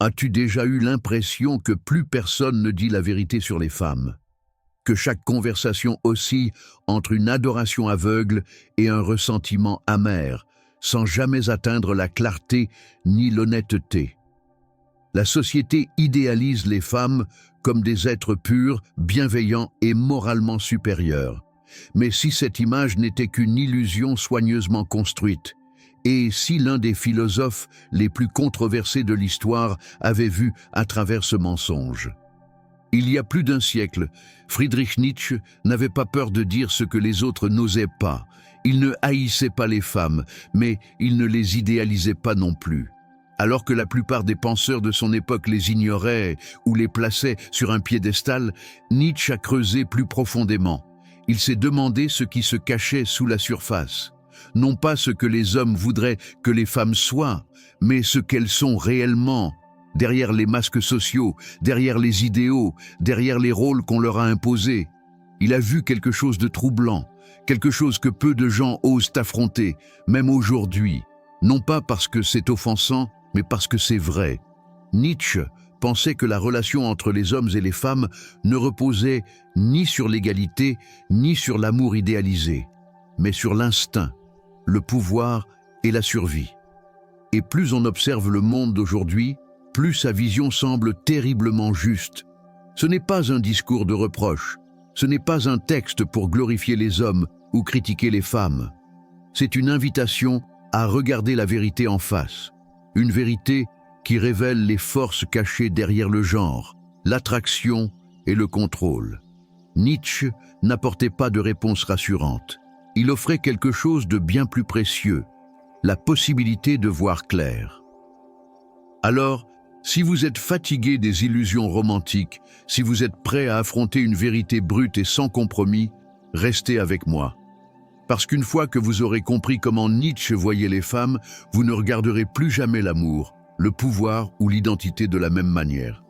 As-tu déjà eu l'impression que plus personne ne dit la vérité sur les femmes? Que chaque conversation oscille entre une adoration aveugle et un ressentiment amer, sans jamais atteindre la clarté ni l'honnêteté? La société idéalise les femmes comme des êtres purs, bienveillants et moralement supérieurs. Mais si cette image n'était qu'une illusion soigneusement construite, et si l'un des philosophes les plus controversés de l'histoire avait vu à travers ce mensonge? Il y a plus d'un siècle, Friedrich Nietzsche n'avait pas peur de dire ce que les autres n'osaient pas. Il ne haïssait pas les femmes, mais il ne les idéalisait pas non plus. Alors que la plupart des penseurs de son époque les ignoraient ou les plaçaient sur un piédestal, Nietzsche a creusé plus profondément. Il s'est demandé ce qui se cachait sous la surface. Non pas ce que les hommes voudraient que les femmes soient, mais ce qu'elles sont réellement, derrière les masques sociaux, derrière les idéaux, derrière les rôles qu'on leur a imposés. Il a vu quelque chose de troublant, quelque chose que peu de gens osent affronter, même aujourd'hui, non pas parce que c'est offensant, mais parce que c'est vrai. Nietzsche pensait que la relation entre les hommes et les femmes ne reposait ni sur l'égalité, ni sur l'amour idéalisé, mais sur l'instinct, le pouvoir et la survie. Et plus on observe le monde d'aujourd'hui, plus sa vision semble terriblement juste. Ce n'est pas un discours de reproche, ce n'est pas un texte pour glorifier les hommes ou critiquer les femmes. C'est une invitation à regarder la vérité en face, une vérité qui révèle les forces cachées derrière le genre, l'attraction et le contrôle. Nietzsche n'apportait pas de réponse rassurante. Il offrait quelque chose de bien plus précieux, la possibilité de voir clair. Alors, si vous êtes fatigué des illusions romantiques, si vous êtes prêt à affronter une vérité brute et sans compromis, restez avec moi. Parce qu'une fois que vous aurez compris comment Nietzsche voyait les femmes, vous ne regarderez plus jamais l'amour, le pouvoir ou l'identité de la même manière.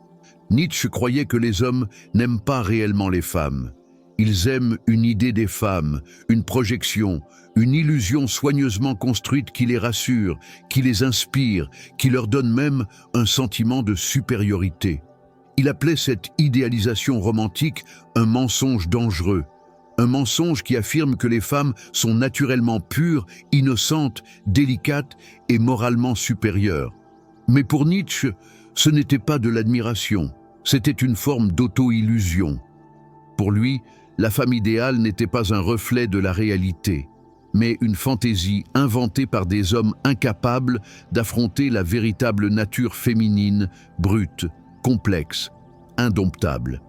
Nietzsche croyait que les hommes n'aiment pas réellement les femmes. Ils aiment une idée des femmes, une projection, une illusion soigneusement construite qui les rassure, qui les inspire, qui leur donne même un sentiment de supériorité. Il appelait cette idéalisation romantique un mensonge dangereux, un mensonge qui affirme que les femmes sont naturellement pures, innocentes, délicates et moralement supérieures. Mais pour Nietzsche, ce n'était pas de l'admiration, c'était une forme d'auto-illusion. Pour lui, la femme idéale n'était pas un reflet de la réalité, mais une fantaisie inventée par des hommes incapables d'affronter la véritable nature féminine, brute, complexe, indomptable.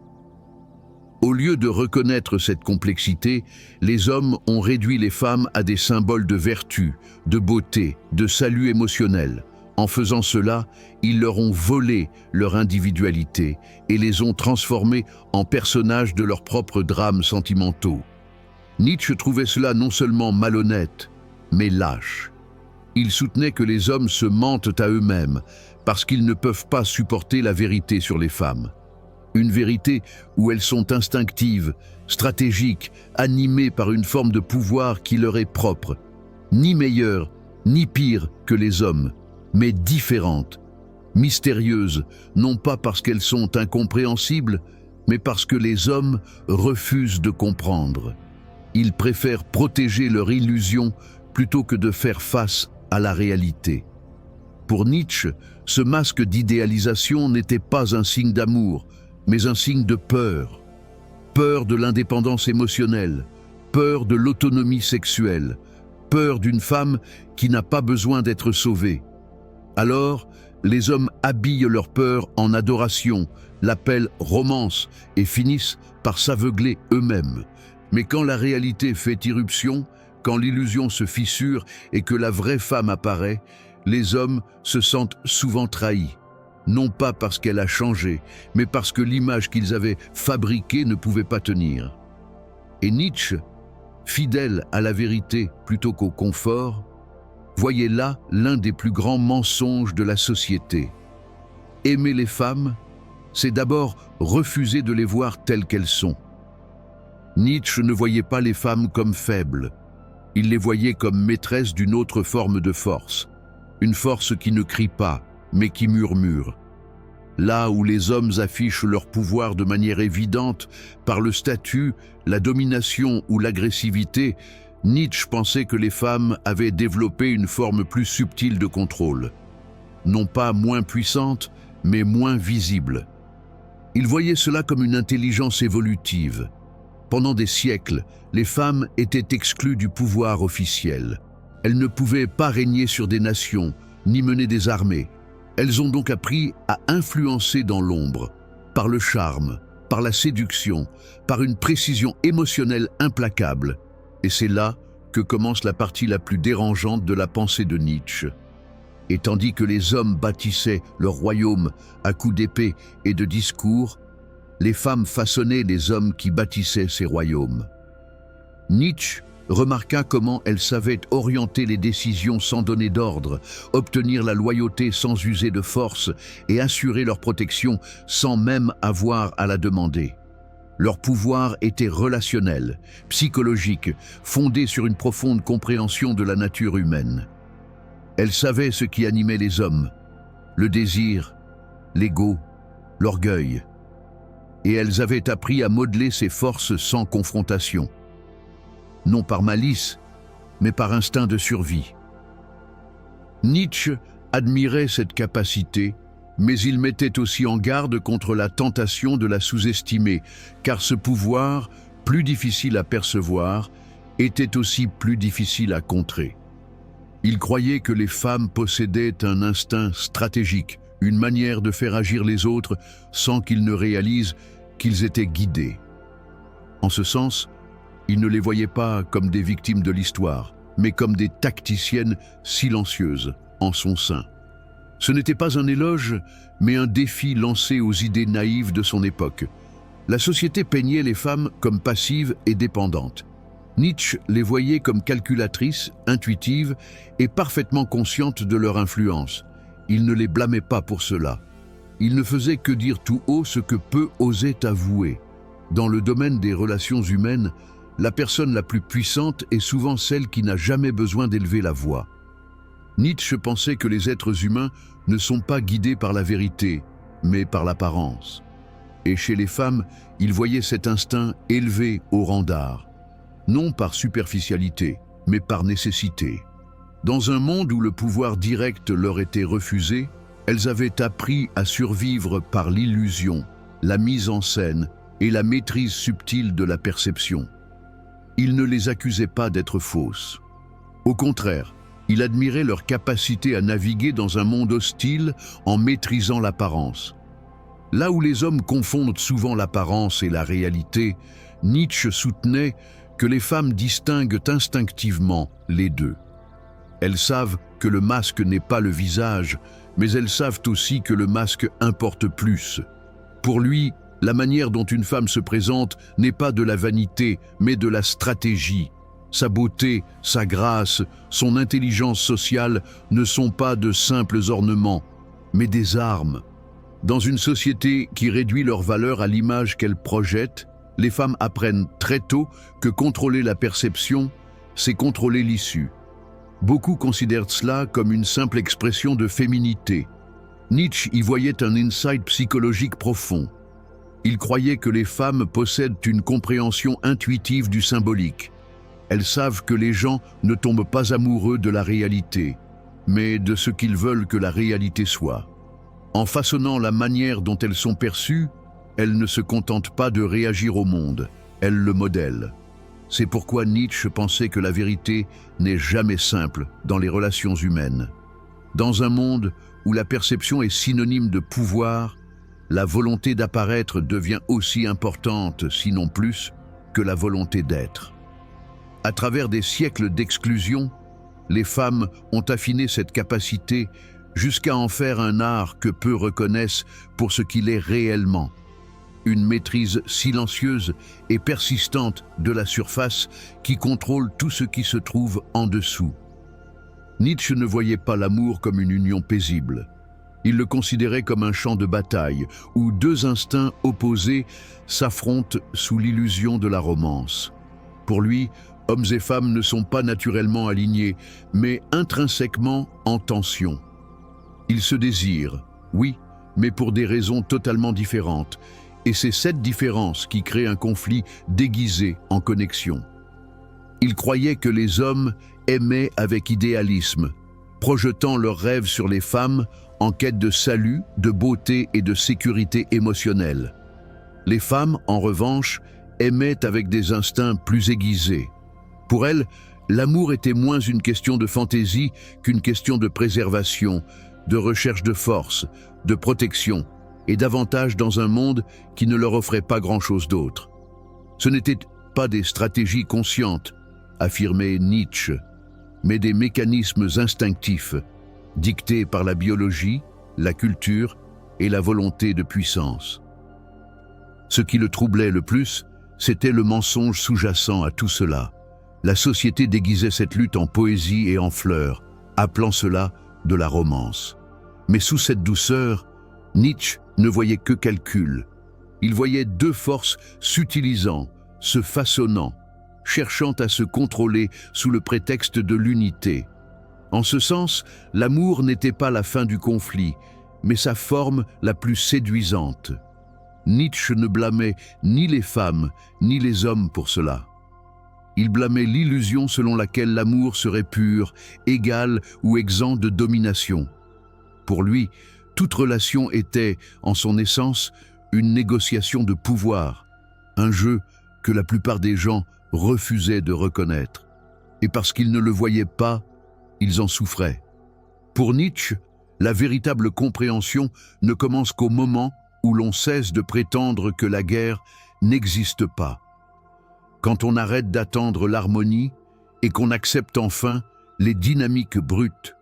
Au lieu de reconnaître cette complexité, les hommes ont réduit les femmes à des symboles de vertu, de beauté, de salut émotionnel. En faisant cela, ils leur ont volé leur individualité et les ont transformées en personnages de leurs propres drames sentimentaux. Nietzsche trouvait cela non seulement malhonnête, mais lâche. Il soutenait que les hommes se mentent à eux-mêmes parce qu'ils ne peuvent pas supporter la vérité sur les femmes. Une vérité où elles sont instinctives, stratégiques, animées par une forme de pouvoir qui leur est propre, ni meilleure, ni pire que les hommes, mais différentes, mystérieuses, non pas parce qu'elles sont incompréhensibles, mais parce que les hommes refusent de comprendre. Ils préfèrent protéger leur illusion plutôt que de faire face à la réalité. Pour Nietzsche, ce masque d'idéalisation n'était pas un signe d'amour, mais un signe de peur. Peur de l'indépendance émotionnelle, peur de l'autonomie sexuelle, peur d'une femme qui n'a pas besoin d'être sauvée. Alors, les hommes habillent leur peur en adoration, l'appellent romance et finissent par s'aveugler eux-mêmes. Mais quand la réalité fait irruption, quand l'illusion se fissure et que la vraie femme apparaît, les hommes se sentent souvent trahis. Non pas parce qu'elle a changé, mais parce que l'image qu'ils avaient fabriquée ne pouvait pas tenir. Et Nietzsche, fidèle à la vérité plutôt qu'au confort, voyait là l'un des plus grands mensonges de la société. Aimer les femmes, c'est d'abord refuser de les voir telles qu'elles sont. Nietzsche ne voyait pas les femmes comme faibles, il les voyait comme maîtresses d'une autre forme de force, une force qui ne crie pas, mais qui murmure, Là où les hommes affichent leur pouvoir de manière évidente par le statut, la domination ou l'agressivité, Nietzsche pensait que les femmes avaient développé une forme plus subtile de contrôle. Non pas moins puissante, mais moins visible. Il voyait cela comme une intelligence évolutive. Pendant des siècles, les femmes étaient exclues du pouvoir officiel. Elles ne pouvaient pas régner sur des nations, ni mener des armées. Elles ont donc appris à influencer dans l'ombre, par le charme, par la séduction, par une précision émotionnelle implacable. Et c'est là que commence la partie la plus dérangeante de la pensée de Nietzsche. Et tandis que les hommes bâtissaient leur royaume à coups d'épée et de discours, les femmes façonnaient les hommes qui bâtissaient ces royaumes. Nietzsche remarqua comment elles savaient orienter les décisions sans donner d'ordre, obtenir la loyauté sans user de force et assurer leur protection sans même avoir à la demander. Leur pouvoir était relationnel, psychologique, fondé sur une profonde compréhension de la nature humaine. Elles savaient ce qui animait les hommes, le désir, l'ego, l'orgueil. Et elles avaient appris à modeler ces forces sans confrontation. Non par malice, mais par instinct de survie. Nietzsche admirait cette capacité, mais il mettait aussi en garde contre la tentation de la sous-estimer, car ce pouvoir, plus difficile à percevoir, était aussi plus difficile à contrer. Il croyait que les femmes possédaient un instinct stratégique, une manière de faire agir les autres sans qu'ils ne réalisent qu'ils étaient guidés. En ce sens, il ne les voyait pas comme des victimes de l'histoire, mais comme des tacticiennes silencieuses en son sein. Ce n'était pas un éloge, mais un défi lancé aux idées naïves de son époque. La société peignait les femmes comme passives et dépendantes. Nietzsche les voyait comme calculatrices, intuitives et parfaitement conscientes de leur influence. Il ne les blâmait pas pour cela. Il ne faisait que dire tout haut ce que peu osaient avouer. Dans le domaine des relations humaines, la personne la plus puissante est souvent celle qui n'a jamais besoin d'élever la voix. Nietzsche pensait que les êtres humains ne sont pas guidés par la vérité, mais par l'apparence. Et chez les femmes, il voyait cet instinct élevé au rang d'art. Non par superficialité, mais par nécessité. Dans un monde où le pouvoir direct leur était refusé, elles avaient appris à survivre par l'illusion, la mise en scène et la maîtrise subtile de la perception. Il ne les accusait pas d'être fausses. Au contraire, il admirait leur capacité à naviguer dans un monde hostile en maîtrisant l'apparence. Là où les hommes confondent souvent l'apparence et la réalité, Nietzsche soutenait que les femmes distinguent instinctivement les deux. Elles savent que le masque n'est pas le visage, mais elles savent aussi que le masque importe plus. Pour lui, la manière dont une femme se présente n'est pas de la vanité, mais de la stratégie. Sa beauté, sa grâce, son intelligence sociale ne sont pas de simples ornements, mais des armes. Dans une société qui réduit leur valeur à l'image qu'elle projette, les femmes apprennent très tôt que contrôler la perception, c'est contrôler l'issue. Beaucoup considèrent cela comme une simple expression de féminité. Nietzsche y voyait un insight psychologique profond. Il croyait que les femmes possèdent une compréhension intuitive du symbolique. Elles savent que les gens ne tombent pas amoureux de la réalité, mais de ce qu'ils veulent que la réalité soit. En façonnant la manière dont elles sont perçues, elles ne se contentent pas de réagir au monde, elles le modèlent. C'est pourquoi Nietzsche pensait que la vérité n'est jamais simple dans les relations humaines. Dans un monde où la perception est synonyme de pouvoir, la volonté d'apparaître devient aussi importante, sinon plus, que la volonté d'être. À travers des siècles d'exclusion, les femmes ont affiné cette capacité jusqu'à en faire un art que peu reconnaissent pour ce qu'il est réellement. Une maîtrise silencieuse et persistante de la surface qui contrôle tout ce qui se trouve en dessous. Nietzsche ne voyait pas l'amour comme une union paisible. Il le considérait comme un champ de bataille où deux instincts opposés s'affrontent sous l'illusion de la romance. Pour lui, hommes et femmes ne sont pas naturellement alignés, mais intrinsèquement en tension. Ils se désirent, oui, mais pour des raisons totalement différentes. Et c'est cette différence qui crée un conflit déguisé en connexion. Il croyait que les hommes aimaient avec idéalisme, projetant leurs rêves sur les femmes en quête de salut, de beauté et de sécurité émotionnelle. Les femmes, en revanche, aimaient avec des instincts plus aiguisés. Pour elles, l'amour était moins une question de fantaisie qu'une question de préservation, de recherche de force, de protection, et davantage dans un monde qui ne leur offrait pas grand-chose d'autre. Ce n'étaient pas des stratégies conscientes, affirmait Nietzsche, mais des mécanismes instinctifs, dictés par la biologie, la culture et la volonté de puissance. Ce qui le troublait le plus, c'était le mensonge sous-jacent à tout cela. La société déguisait cette lutte en poésie et en fleurs, appelant cela de la romance. Mais sous cette douceur, Nietzsche ne voyait que calcul. Il voyait deux forces s'utilisant, se façonnant, cherchant à se contrôler sous le prétexte de l'unité. En ce sens, l'amour n'était pas la fin du conflit, mais sa forme la plus séduisante. Nietzsche ne blâmait ni les femmes, ni les hommes pour cela. Il blâmait l'illusion selon laquelle l'amour serait pur, égal ou exempt de domination. Pour lui, toute relation était, en son essence, une négociation de pouvoir, un jeu que la plupart des gens refusaient de reconnaître. Et parce qu'ils ne le voyaient pas, ils en souffraient. Pour Nietzsche, la véritable compréhension ne commence qu'au moment où l'on cesse de prétendre que la guerre n'existe pas. Quand on arrête d'attendre l'harmonie et qu'on accepte enfin les dynamiques brutes,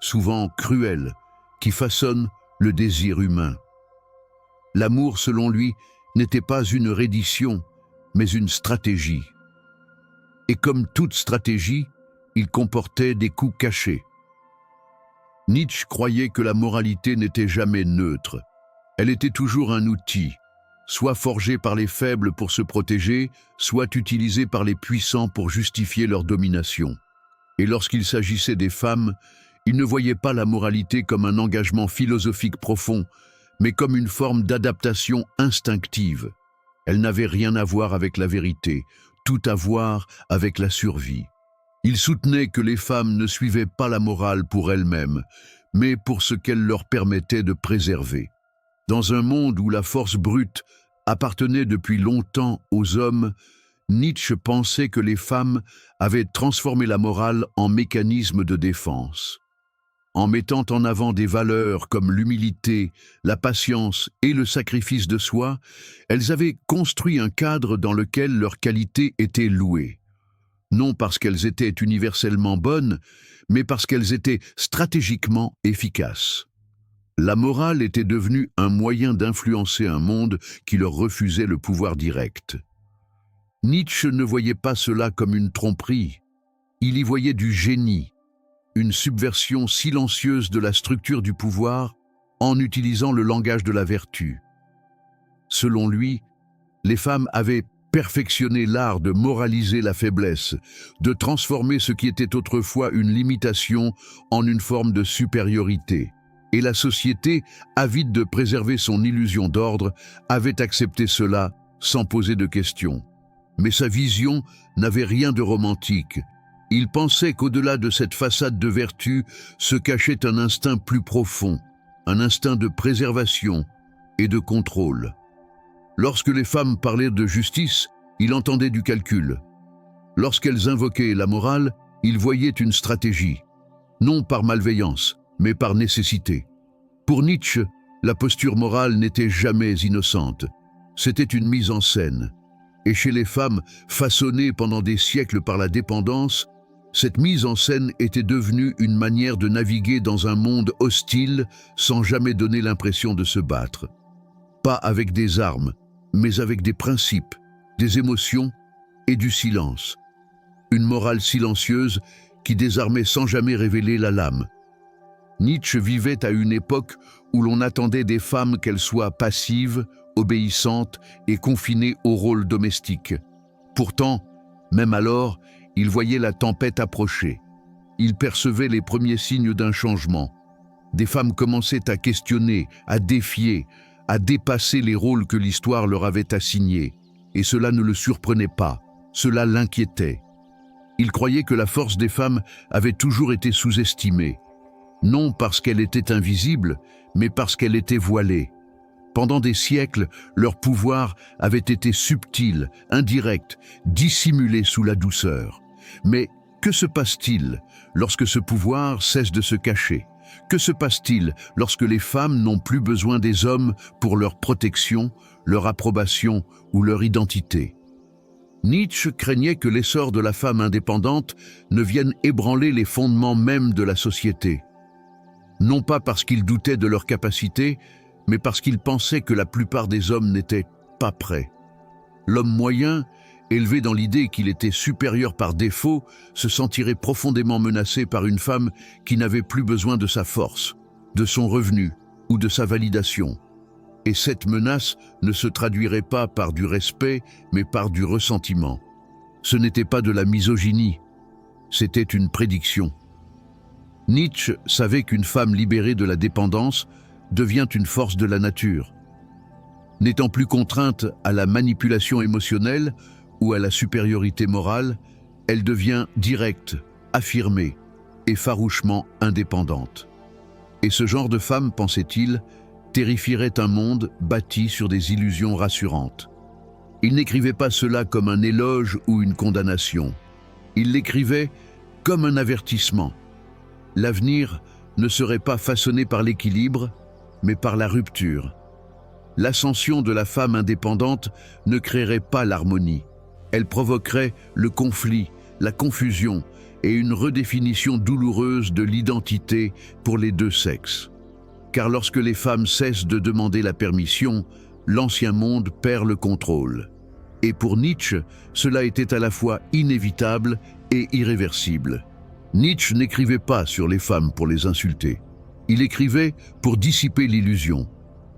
souvent cruelles, qui façonnent le désir humain. L'amour, selon lui, n'était pas une reddition, mais une stratégie. Et comme toute stratégie, il comportait des coups cachés. Nietzsche croyait que la moralité n'était jamais neutre. Elle était toujours un outil, soit forgé par les faibles pour se protéger, soit utilisé par les puissants pour justifier leur domination. Et lorsqu'il s'agissait des femmes, il ne voyait pas la moralité comme un engagement philosophique profond, mais comme une forme d'adaptation instinctive. Elle n'avait rien à voir avec la vérité, tout à voir avec la survie. Il soutenait que les femmes ne suivaient pas la morale pour elles-mêmes, mais pour ce qu'elle leur permettait de préserver. Dans un monde où la force brute appartenait depuis longtemps aux hommes, Nietzsche pensait que les femmes avaient transformé la morale en mécanisme de défense. En mettant en avant des valeurs comme l'humilité, la patience et le sacrifice de soi, elles avaient construit un cadre dans lequel leurs qualités étaient louées. Non parce qu'elles étaient universellement bonnes, mais parce qu'elles étaient stratégiquement efficaces. La morale était devenue un moyen d'influencer un monde qui leur refusait le pouvoir direct. Nietzsche ne voyait pas cela comme une tromperie. Il y voyait du génie, une subversion silencieuse de la structure du pouvoir en utilisant le langage de la vertu. Selon lui, les femmes avaient perfectionné l'art de moraliser la faiblesse, de transformer ce qui était autrefois une limitation en une forme de supériorité. Et la société, avide de préserver son illusion d'ordre, avait accepté cela sans poser de questions. Mais sa vision n'avait rien de romantique. Il pensait qu'au-delà de cette façade de vertu se cachait un instinct plus profond, un instinct de préservation et de contrôle. Lorsque les femmes parlaient de justice, il entendait du calcul. Lorsqu'elles invoquaient la morale, il voyait une stratégie, non par malveillance, mais par nécessité. Pour Nietzsche, la posture morale n'était jamais innocente. C'était une mise en scène. Et chez les femmes, façonnées pendant des siècles par la dépendance, cette mise en scène était devenue une manière de naviguer dans un monde hostile sans jamais donner l'impression de se battre. Pas avec des armes, mais avec des principes, des émotions et du silence. Une morale silencieuse qui désarmait sans jamais révéler la lame. Nietzsche vivait à une époque où l'on attendait des femmes qu'elles soient passives, obéissantes et confinées au rôle domestique. Pourtant, même alors, il voyait la tempête approcher. Il percevait les premiers signes d'un changement. Des femmes commençaient à questionner, à défier, à dépasser les rôles que l'histoire leur avait assignés. Et cela ne le surprenait pas, cela l'inquiétait. Il croyait que la force des femmes avait toujours été sous-estimée, non parce qu'elle était invisible, mais parce qu'elle était voilée. Pendant des siècles, leur pouvoir avait été subtil, indirect, dissimulé sous la douceur. Mais que se passe-t-il lorsque ce pouvoir cesse de se cacher? Que se passe-t-il lorsque les femmes n'ont plus besoin des hommes pour leur protection, leur approbation ou leur identité? Nietzsche craignait que l'essor de la femme indépendante ne vienne ébranler les fondements mêmes de la société. Non pas parce qu'il doutait de leur capacité, mais parce qu'il pensait que la plupart des hommes n'étaient pas prêts. L'homme moyen, élevé dans l'idée qu'il était supérieur par défaut, se sentirait profondément menacé par une femme qui n'avait plus besoin de sa force, de son revenu ou de sa validation. Et cette menace ne se traduirait pas par du respect, mais par du ressentiment. Ce n'était pas de la misogynie, c'était une prédiction. Nietzsche savait qu'une femme libérée de la dépendance devient une force de la nature. N'étant plus contrainte à la manipulation émotionnelle ou à la supériorité morale, elle devient directe, affirmée et farouchement indépendante. Et ce genre de femme, pensait-il, terrifierait un monde bâti sur des illusions rassurantes. Il n'écrivait pas cela comme un éloge ou une condamnation. Il l'écrivait comme un avertissement. L'avenir ne serait pas façonné par l'équilibre, mais par la rupture. L'ascension de la femme indépendante ne créerait pas l'harmonie. Elle provoquerait le conflit, la confusion et une redéfinition douloureuse de l'identité pour les deux sexes. Car lorsque les femmes cessent de demander la permission, l'ancien monde perd le contrôle. Et pour Nietzsche, cela était à la fois inévitable et irréversible. Nietzsche n'écrivait pas sur les femmes pour les insulter. Il écrivait pour dissiper l'illusion,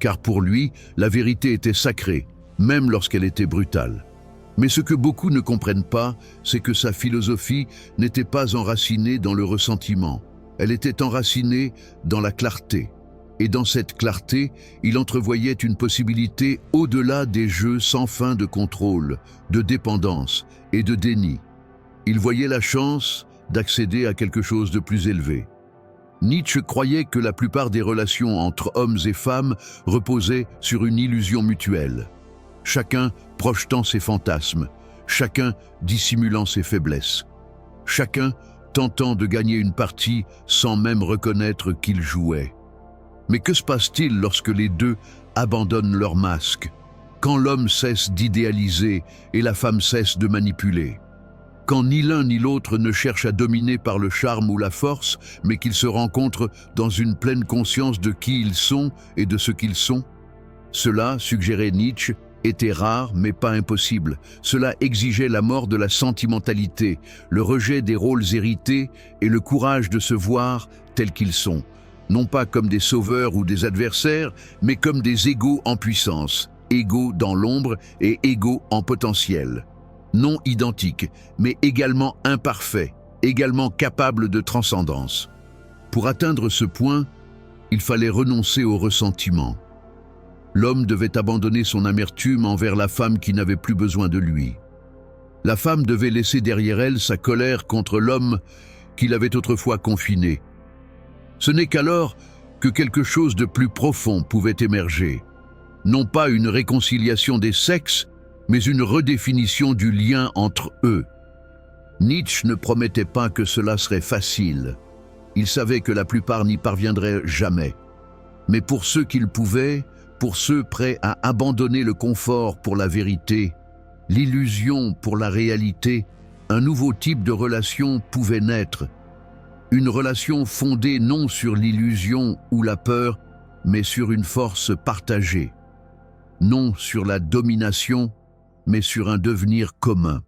car pour lui, la vérité était sacrée, même lorsqu'elle était brutale. Mais ce que beaucoup ne comprennent pas, c'est que sa philosophie n'était pas enracinée dans le ressentiment. Elle était enracinée dans la clarté. Et dans cette clarté, il entrevoyait une possibilité au-delà des jeux sans fin de contrôle, de dépendance et de déni. Il voyait la chance d'accéder à quelque chose de plus élevé. Nietzsche croyait que la plupart des relations entre hommes et femmes reposaient sur une illusion mutuelle. Chacun projetant ses fantasmes, chacun dissimulant ses faiblesses, chacun tentant de gagner une partie sans même reconnaître qu'il jouait. Mais que se passe-t-il lorsque les deux abandonnent leur masque? Quand l'homme cesse d'idéaliser et la femme cesse de manipuler? Quand ni l'un ni l'autre ne cherche à dominer par le charme ou la force, mais qu'ils se rencontrent dans une pleine conscience de qui ils sont et de ce qu'ils sont? Cela, suggérait Nietzsche, était rare mais pas impossible. Cela exigeait la mort de la sentimentalité, le rejet des rôles hérités et le courage de se voir tels qu'ils sont, non pas comme des sauveurs ou des adversaires, mais comme des égaux en puissance, égaux dans l'ombre et égaux en potentiel. Non identiques, mais également imparfaits, également capables de transcendance. Pour atteindre ce point, il fallait renoncer au ressentiment. L'homme devait abandonner son amertume envers la femme qui n'avait plus besoin de lui. La femme devait laisser derrière elle sa colère contre l'homme qui l'avait autrefois confiné. Ce n'est qu'alors que quelque chose de plus profond pouvait émerger. Non pas une réconciliation des sexes, mais une redéfinition du lien entre eux. Nietzsche ne promettait pas que cela serait facile. Il savait que la plupart n'y parviendraient jamais. Mais pour ceux qui le pouvaient, pour ceux prêts à abandonner le confort pour la vérité, l'illusion pour la réalité, un nouveau type de relation pouvait naître. Une relation fondée non sur l'illusion ou la peur, mais sur une force partagée. Non sur la domination, mais sur un devenir commun.